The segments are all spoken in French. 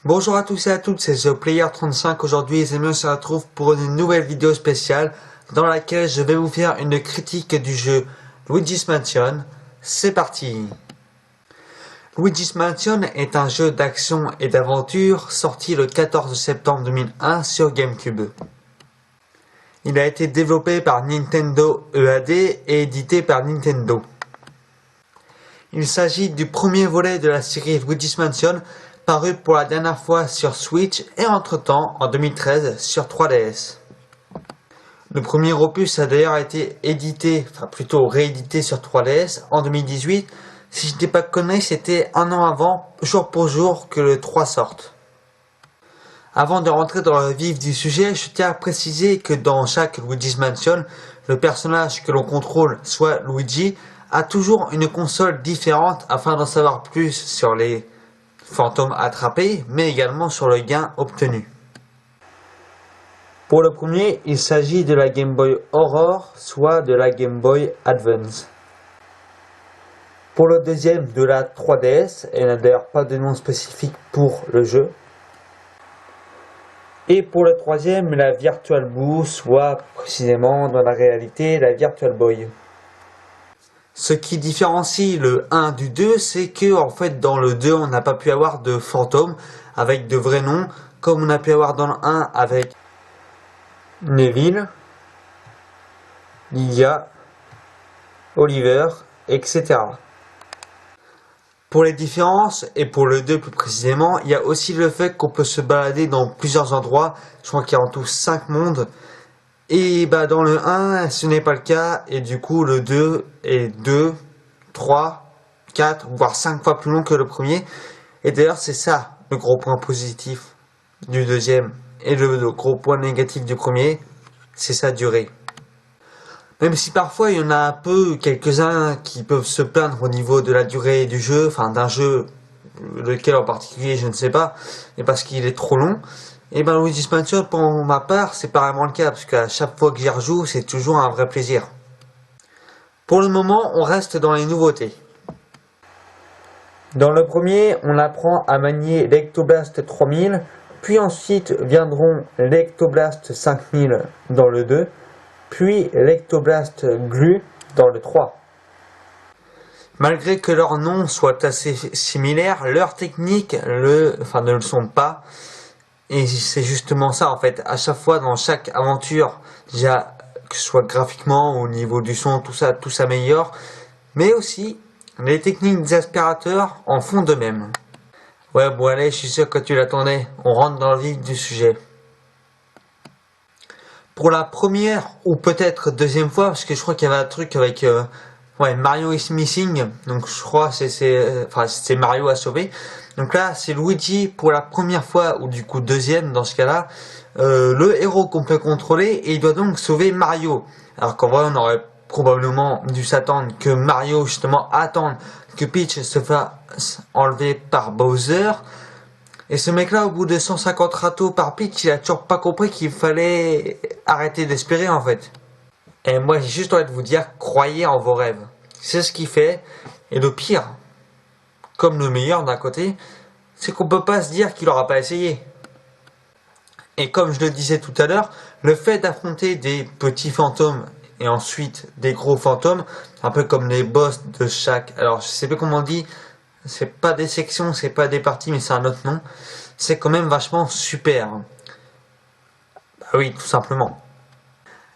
Bonjour à tous et à toutes, c'est ThePlayer35. Aujourd'hui, les amis, on se retrouve pour une nouvelle vidéo spéciale dans laquelle je vais vous faire une critique du jeu Luigi's Mansion. C'est parti! Luigi's Mansion est un jeu d'action et d'aventure sorti le 14 septembre 2001 sur GameCube. Il a été développé par Nintendo EAD et édité par Nintendo. Il s'agit du premier volet de la série Luigi's Mansion, paru pour la dernière fois sur Switch et entre-temps, en 2013, sur 3DS. Le premier opus a d'ailleurs été édité, enfin plutôt réédité sur 3DS en 2018. Si je ne dis pas de conneries, c'était un an avant, jour pour jour, que le 3 sorte. Avant de rentrer dans le vif du sujet, je tiens à préciser que dans chaque Luigi's Mansion, le personnage que l'on contrôle, soit Luigi, a toujours une console différente afin d'en savoir plus sur les fantômes attrapés, mais également sur le gain obtenu. Pour le premier, il s'agit de la Game Boy Horror, soit de la Game Boy Advance. Pour le deuxième, de la 3DS, elle n'a d'ailleurs pas de nom spécifique pour le jeu. Et pour le troisième, la Virtual Boy, soit précisément dans la réalité la Virtual Boy. Ce qui différencie le 1 du 2, c'est que en fait dans le 2 on n'a pas pu avoir de fantômes avec de vrais noms, comme on a pu avoir dans le 1 avec Neville, Lydia, Oliver, etc. Pour les différences, et pour le 2 plus précisément, il y a aussi le fait qu'on peut se balader dans plusieurs endroits. Je crois qu'il y a en tout 5 mondes. Et bah dans le 1, ce n'est pas le cas. Et du coup, le 2 est 2, 3, 4, voire 5 fois plus long que le premier. Et d'ailleurs, c'est ça le gros point positif du deuxième. Et le gros point négatif du premier, c'est sa durée. Même si parfois il y en a un peu quelques-uns qui peuvent se plaindre au niveau de la durée du jeu, enfin d'un jeu, lequel en particulier je ne sais pas, et parce qu'il est trop long, et ben Luigi's Mansion pour ma part c'est pas vraiment le cas, parce qu'à chaque fois que j'y rejoue c'est toujours un vrai plaisir. Pour le moment on reste dans les nouveautés. Dans le premier on apprend à manier l'Ectoblast 3000, puis ensuite viendront l'Ectoblast 5000 dans le 2, puis l'Ectoblast Glu dans le 3. Malgré que leurs noms soient assez similaires, leurs techniques ne le sont pas. Et c'est justement ça en fait. À chaque fois, dans chaque aventure, déjà, que ce soit graphiquement, au niveau du son, tout s'améliore. Mais aussi, les techniques des aspirateurs en font de même. Ouais, bon allez, je suis sûr que tu l'attendais. On rentre dans le vif du sujet. Pour la première ou peut-être deuxième fois, parce que je crois qu'il y avait un truc avec Mario is Missing, donc je crois que c'est Mario à sauver. Donc là c'est Luigi pour la première fois, ou du coup deuxième dans ce cas-là, le héros qu'on peut contrôler, et il doit donc sauver Mario. Alors qu'en vrai on aurait probablement dû s'attendre que Mario justement attende que Peach se fasse enlever par Bowser. Et ce mec-là, au bout de 150 râteaux par Peach, il a toujours pas compris qu'il fallait arrêter d'espérer en fait. Et moi j'ai juste envie de vous dire, croyez en vos rêves. C'est ce qu'il fait. Et le pire, comme le meilleur d'un côté, c'est qu'on peut pas se dire qu'il aura pas essayé. Et comme je le disais tout à l'heure, le fait d'affronter des petits fantômes et ensuite des gros fantômes, un peu comme les boss de chaque... Alors je sais plus comment on dit... C'est pas des sections, c'est pas des parties, mais c'est un autre nom. C'est quand même vachement super. Bah oui, tout simplement.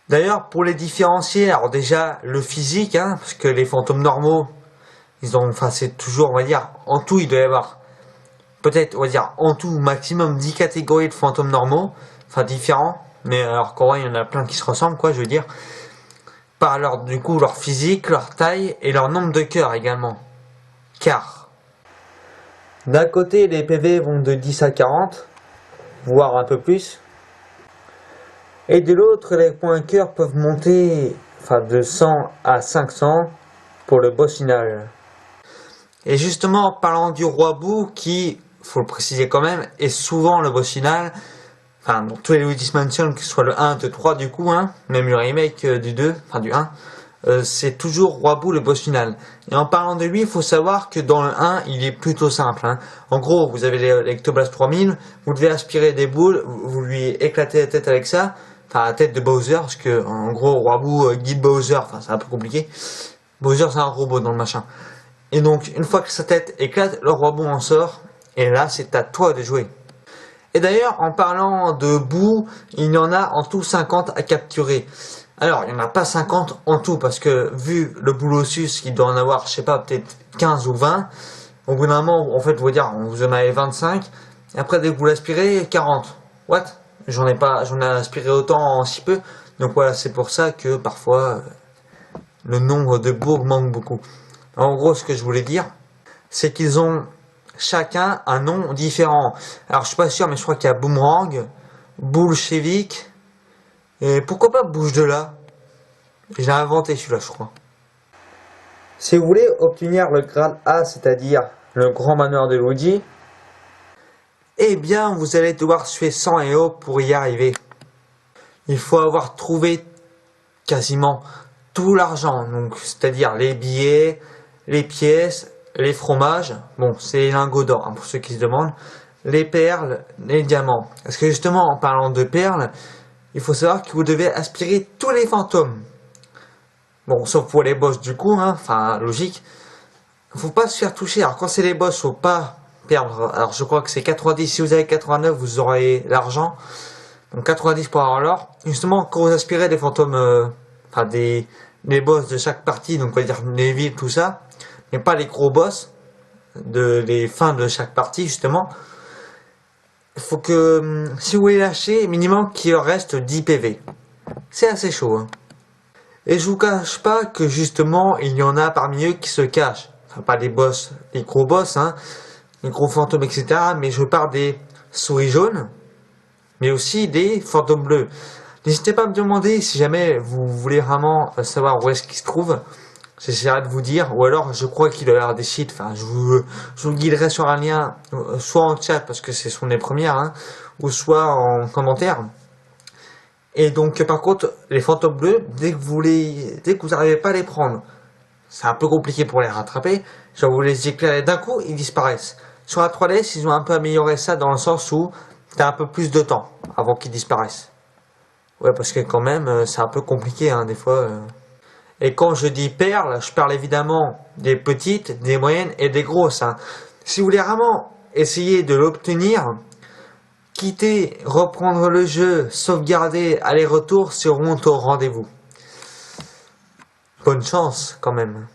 D'ailleurs, pour les différencier, alors déjà, le physique, parce que les fantômes normaux, c'est toujours, on va dire, en tout, il doit y avoir, peut-être, on va dire, en tout, maximum 10 catégories de fantômes normaux, différents, mais alors qu'en vrai, il y en a plein qui se ressemblent, je veux dire, par leur physique, leur taille, et leur nombre de cœurs également. Car, d'un côté, les PV vont de 10 à 40, voire un peu plus. Et de l'autre, les points cœur peuvent monter de 100 à 500 pour le boss final. Et justement, en parlant du Roi Boo, qui, faut le préciser quand même, est souvent le boss final, dans tous les Luigi's Mansion, que ce soit le 1, 2, 3 du coup, même le remake du 2, du 1, c'est toujours Roi Boule le boss final. Et en parlant de lui, il faut savoir que dans le 1, il est plutôt simple. Hein. En gros, vous avez l'Ectoblast 3000, vous devez aspirer des boules, vous lui éclatez la tête avec ça, enfin la tête de Bowser, parce que en gros, Roi Boule guide Bowser, enfin c'est un peu compliqué. Bowser c'est un robot dans le machin. Et donc, une fois que sa tête éclate, le Roi Boule en sort, et là c'est à toi de jouer. Et d'ailleurs, en parlant de boue, il y en a en tout 50 à capturer. Alors, il n'y en a pas 50 en tout, parce que vu le boulossus, il doit en avoir, je sais pas, peut-être 15 ou 20, au bout d'un moment, en fait, vous dire, vous en avez 25, et après, dès que vous l'aspirez, 40. What? J'en ai aspiré autant en si peu. Donc voilà, c'est pour ça que parfois, le nombre de boues manque beaucoup. En gros, ce que je voulais dire, c'est qu'ils ont chacun un nom différent. Alors, je suis pas sûr, mais je crois qu'il y a Boomerang, Bolchevique, et pourquoi pas Bouche de là? J'ai inventé celui-là, je crois. Si vous voulez obtenir le grade A, c'est-à-dire le grand manoir de Luigi, eh bien, vous allez devoir suer 100 EO pour y arriver. Il faut avoir trouvé quasiment tout l'argent, donc c'est-à-dire les billets, les pièces, les fromages, bon, c'est les lingots d'or, hein, pour ceux qui se demandent, les perles, les diamants. Parce que justement, en parlant de perles, il faut savoir que vous devez aspirer tous les fantômes. Bon, sauf pour les boss du coup, hein, enfin, logique. Faut pas se faire toucher. Alors, quand c'est les boss, faut pas perdre. Alors, je crois que c'est 90. Si vous avez 89, vous aurez l'argent. Donc, 90 pour avoir l'or. Justement, quand vous aspirez des fantômes, enfin, des boss de chaque partie, donc, on va dire les villes, tout ça, mais pas les gros boss, les fins de chaque partie, justement. Il faut que, si vous voulez lâcher, minimum qu'il reste 10 PV. C'est assez chaud, hein. Et je vous cache pas que justement, il y en a parmi eux qui se cachent. Enfin, pas des boss, les gros boss, hein, les gros fantômes, etc. Mais je parle des souris jaunes, mais aussi des fantômes bleus. N'hésitez pas à me demander si jamais vous voulez vraiment savoir où est-ce qu'ils se trouvent. J'essaierai de vous dire, ou alors je crois qu'il doit y avoir des sites, enfin je vous guiderai sur un lien, soit en chat parce que ce sont les premières, hein, ou soit en commentaire. Et donc par contre, les fantômes bleus, dès que vous n'arrivez pas à les prendre, c'est un peu compliqué pour les rattraper, genre vous les éclairez d'un coup, ils disparaissent. Sur la 3DS, ils ont un peu amélioré ça dans le sens où t'as un peu plus de temps avant qu'ils disparaissent. Ouais, parce que quand même, c'est un peu compliqué, hein, des fois. Et quand je dis perles, je parle évidemment des petites, des moyennes et des grosses. Hein. Si vous voulez vraiment essayer de l'obtenir, quitter, reprendre le jeu, sauvegarder, aller-retour seront au rendez-vous. Bonne chance quand même.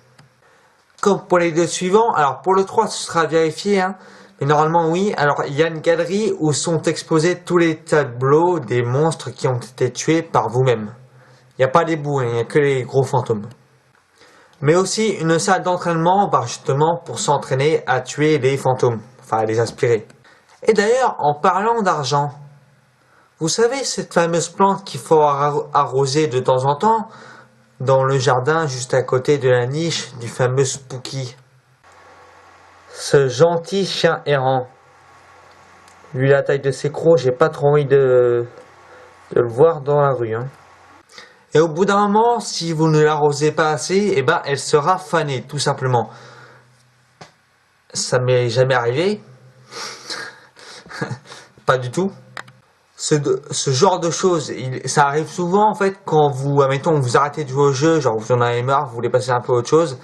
Comme pour les deux suivants, alors pour le 3 ce sera vérifié, hein, mais normalement oui. Alors il y a une galerie où sont exposés tous les tableaux des monstres qui ont été tués par vous-même. Il n'y a pas des bouts, il n'y a que les gros fantômes. Mais aussi une salle d'entraînement, justement pour s'entraîner à tuer les fantômes, enfin à les aspirer. Et d'ailleurs, en parlant d'argent, vous savez cette fameuse plante qu'il faut arroser de temps en temps, dans le jardin juste à côté de la niche du fameux Spooky. Ce gentil chien errant. Vu la taille de ses crocs, j'ai pas trop envie de le voir dans la rue, hein. Et au bout d'un moment, si vous ne l'arrosez pas assez, eh ben, elle sera fanée, tout simplement. Ça m'est jamais arrivé. Pas du tout. Ce genre de choses, ça arrive souvent, en fait, quand vous, admettons, vous arrêtez de jouer au jeu, genre vous en avez marre, vous voulez passer un peu à autre chose,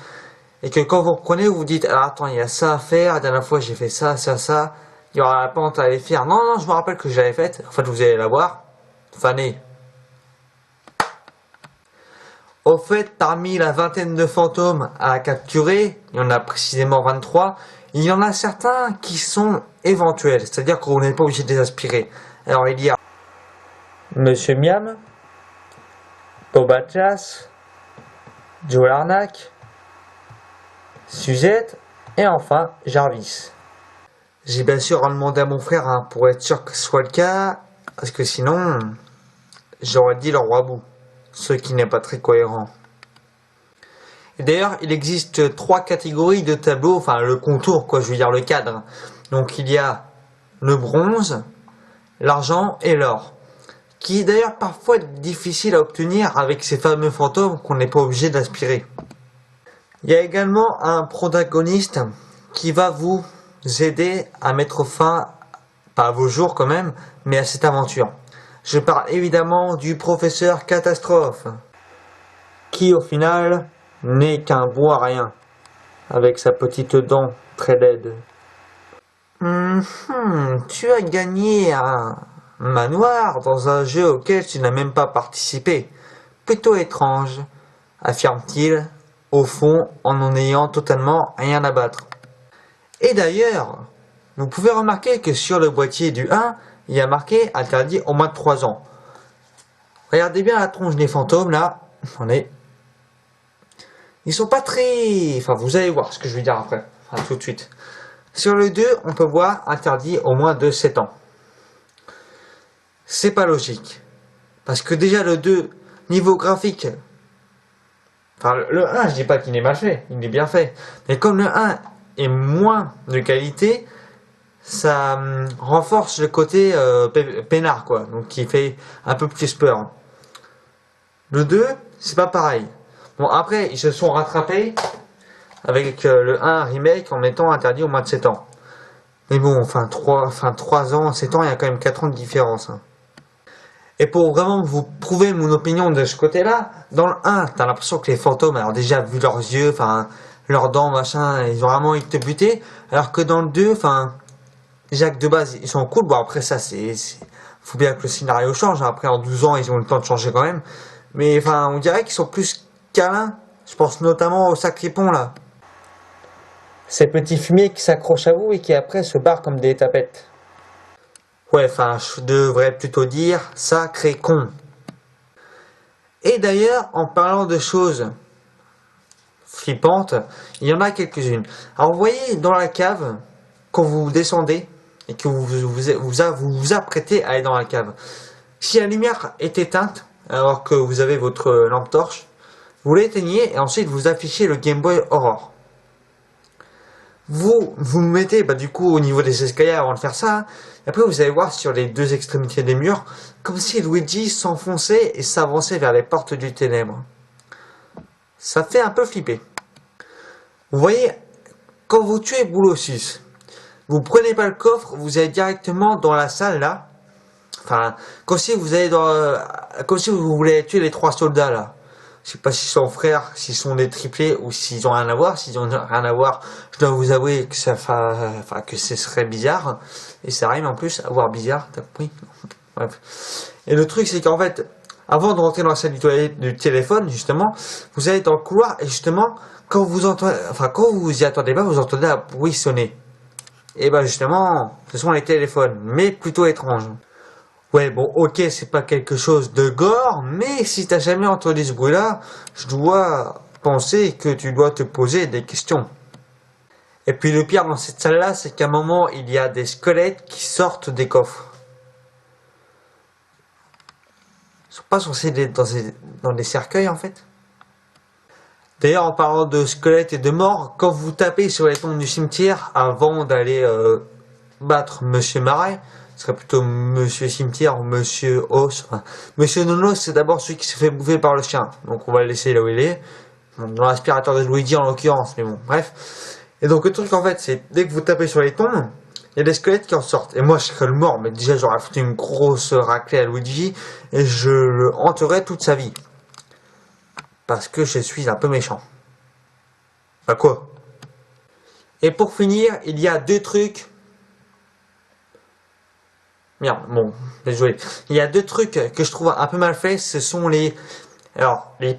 et que quand vous reprenez, vous vous dites, alors attends, il y a ça à faire, la dernière fois j'ai fait ça, ça, il y aura la plante à aller faire. Non, non, je me rappelle que je l'avais faite. En fait, vous allez la voir, fanée. Au fait, parmi la vingtaine de fantômes à capturer, il y en a précisément 23, il y en a certains qui sont éventuels, c'est-à-dire qu'on n'est pas obligé de les aspirer. Alors il y a Monsieur Miam, Boba Jas, Joe l'Arnaque, Suzette et enfin Jarvis. J'ai bien sûr demandé à mon frère, hein, pour être sûr que ce soit le cas, parce que sinon j'aurais dit le roi bout. Ce qui n'est pas très cohérent. Et d'ailleurs, il existe 3 catégories de tableaux, enfin le contour, quoi, je veux dire le cadre. Donc il y a le bronze, l'argent et l'or. qui est d'ailleurs parfois difficile à obtenir avec ces fameux fantômes qu'on n'est pas obligé d'aspirer. Il y a également un protagoniste qui va vous aider à mettre fin, pas à vos jours quand même, mais à cette aventure. Je parle évidemment du professeur Catastrophe, qui au final n'est qu'un bout à rien, avec sa petite dent très laide. Tu as gagné un manoir dans un jeu auquel tu n'as même pas participé. Plutôt étrange, affirme-t-il, au fond, en ayant totalement rien à battre. Et d'ailleurs, vous pouvez remarquer que sur le boîtier du 1, il y a marqué interdit au moins de 3 ans. Regardez bien la tronche des fantômes là, ils sont pas très... Enfin, vous allez voir ce que je vais dire après, tout de suite. Sur le 2, on peut voir interdit au moins de 7 ans. C'est pas logique. Parce que déjà le 2, niveau graphique, enfin le 1, je dis pas qu'il est mal fait, il est bien fait. Mais comme le 1 est moins de qualité, ça renforce le côté peinard quoi, donc qui fait un peu plus peur. Le 2, c'est pas pareil. Bon après, ils se sont rattrapés avec le 1 remake en mettant interdit au moins de 7 ans. Mais bon, 3 ans, 7 ans, il y a quand même 4 ans de différence. Et pour vraiment vous prouver mon opinion de ce côté-là, dans le 1, t'as l'impression que les fantômes, alors déjà, vu leurs yeux, leurs dents, machin, ils ont vraiment envie de te buter. Alors que dans le 2, déjà que de base, ils sont cool. Bon, après ça, faut bien que le scénario change. Après, en 12 ans, ils ont le temps de changer quand même. Mais on dirait qu'ils sont plus câlins. Je pense notamment au sacripon, là. Ces petits fumiers qui s'accrochent à vous et qui après se barrent comme des tapettes. Ouais, je devrais plutôt dire sacré con. Et d'ailleurs, en parlant de choses flippantes, il y en a quelques-unes. Alors vous voyez dans la cave, quand vous descendez et que vous vous apprêtez à aller dans la cave, si la lumière est éteinte, alors que vous avez votre lampe torche, vous l'éteignez et ensuite vous affichez le Game Boy Aurore. Vous mettez du coup au niveau des escaliers avant de faire ça, et après vous allez voir sur les deux extrémités des murs, comme si Luigi s'enfonçait et s'avançait vers les portes du ténèbre. Ça fait un peu flipper. Vous voyez, quand vous tuez Boulossus, vous prenez pas le coffre, vous allez directement dans la salle là, comme si vous allez comme si vous voulez tuer les 3 soldats là. Je sais pas s'ils sont frères, s'ils sont des triplés ou s'ils ont rien à voir. S'ils ont rien à voir, je dois vous avouer que que ce serait bizarre. Et ça rime en plus, avoir bizarre, t'as compris? Bref. Et le truc c'est qu'en fait, avant de rentrer dans la salle du téléphone, justement, vous allez dans le couloir et justement, quand vous y attendez pas, vous entendez un bruit sonner. Et justement, ce sont les téléphones, mais plutôt étranges. Ouais, bon, ok, c'est pas quelque chose de gore, mais si t'as jamais entendu ce bruit-là, je dois penser que tu dois te poser des questions. Et puis le pire dans cette salle-là, c'est qu'à un moment, il y a des squelettes qui sortent des coffres. Ils sont pas censés être dans des cercueils, en fait. D'ailleurs, en parlant de squelettes et de morts, quand vous tapez sur les tombes du cimetière avant d'aller battre Monsieur Marais, ce serait plutôt Monsieur Cimetière ou Monsieur Os. Monsieur Nonos, c'est d'abord celui qui se fait bouffer par le chien. Donc on va le laisser là où il est. Dans l'aspirateur de Luigi en l'occurrence, mais bon, bref. Et donc le truc en fait, c'est dès que vous tapez sur les tombes, il y a des squelettes qui en sortent. Et moi je serais le mort, mais déjà j'aurais foutu une grosse raclée à Luigi et je le hanterais toute sa vie. Parce que je suis un peu méchant. Quoi? Et pour finir, il y a 2 trucs. Merde, bon, désolé. Il y a 2 trucs que je trouve un peu mal faits. Ce sont les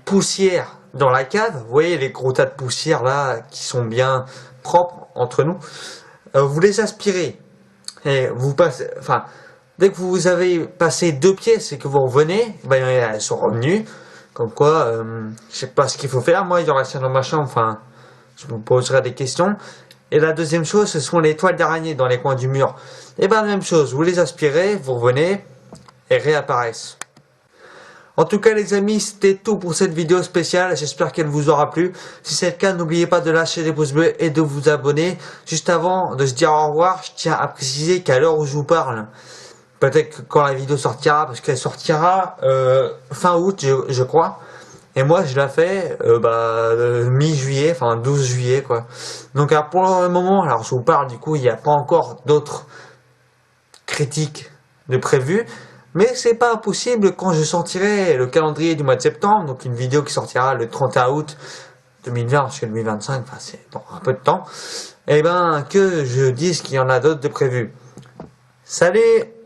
poussières dans la cave. Vous voyez les gros tas de poussières là qui sont bien propres entre nous. Vous les aspirez et vous passez. Dès que vous avez passé 2 pièces et que vous revenez, elles sont revenues. Comme quoi, je sais pas ce qu'il faut faire. Moi, il y aura ça dans ma chambre. Je me poserai des questions. Et la deuxième chose, ce sont les toiles d'araignée dans les coins du mur. Et la même chose, vous les aspirez, vous revenez et réapparaissent. En tout cas les amis, c'était tout pour cette vidéo spéciale, j'espère qu'elle vous aura plu. Si c'est le cas, n'oubliez pas de lâcher des pouces bleus et de vous abonner. Juste avant de se dire au revoir, je tiens à préciser qu'à l'heure où je vous parle, peut-être que quand la vidéo sortira, parce qu'elle sortira fin août, je crois. Et moi, je la fais mi-juillet, enfin 12 juillet, quoi. Donc pour le moment, alors je vous parle, du coup, il n'y a pas encore d'autres critiques de prévues. Mais c'est pas impossible quand je sortirai le calendrier du mois de septembre, donc une vidéo qui sortira le 31 août 2020, parce que 2025, enfin c'est dans un peu de temps, et ben que je dise qu'il y en a d'autres de prévus. Salut!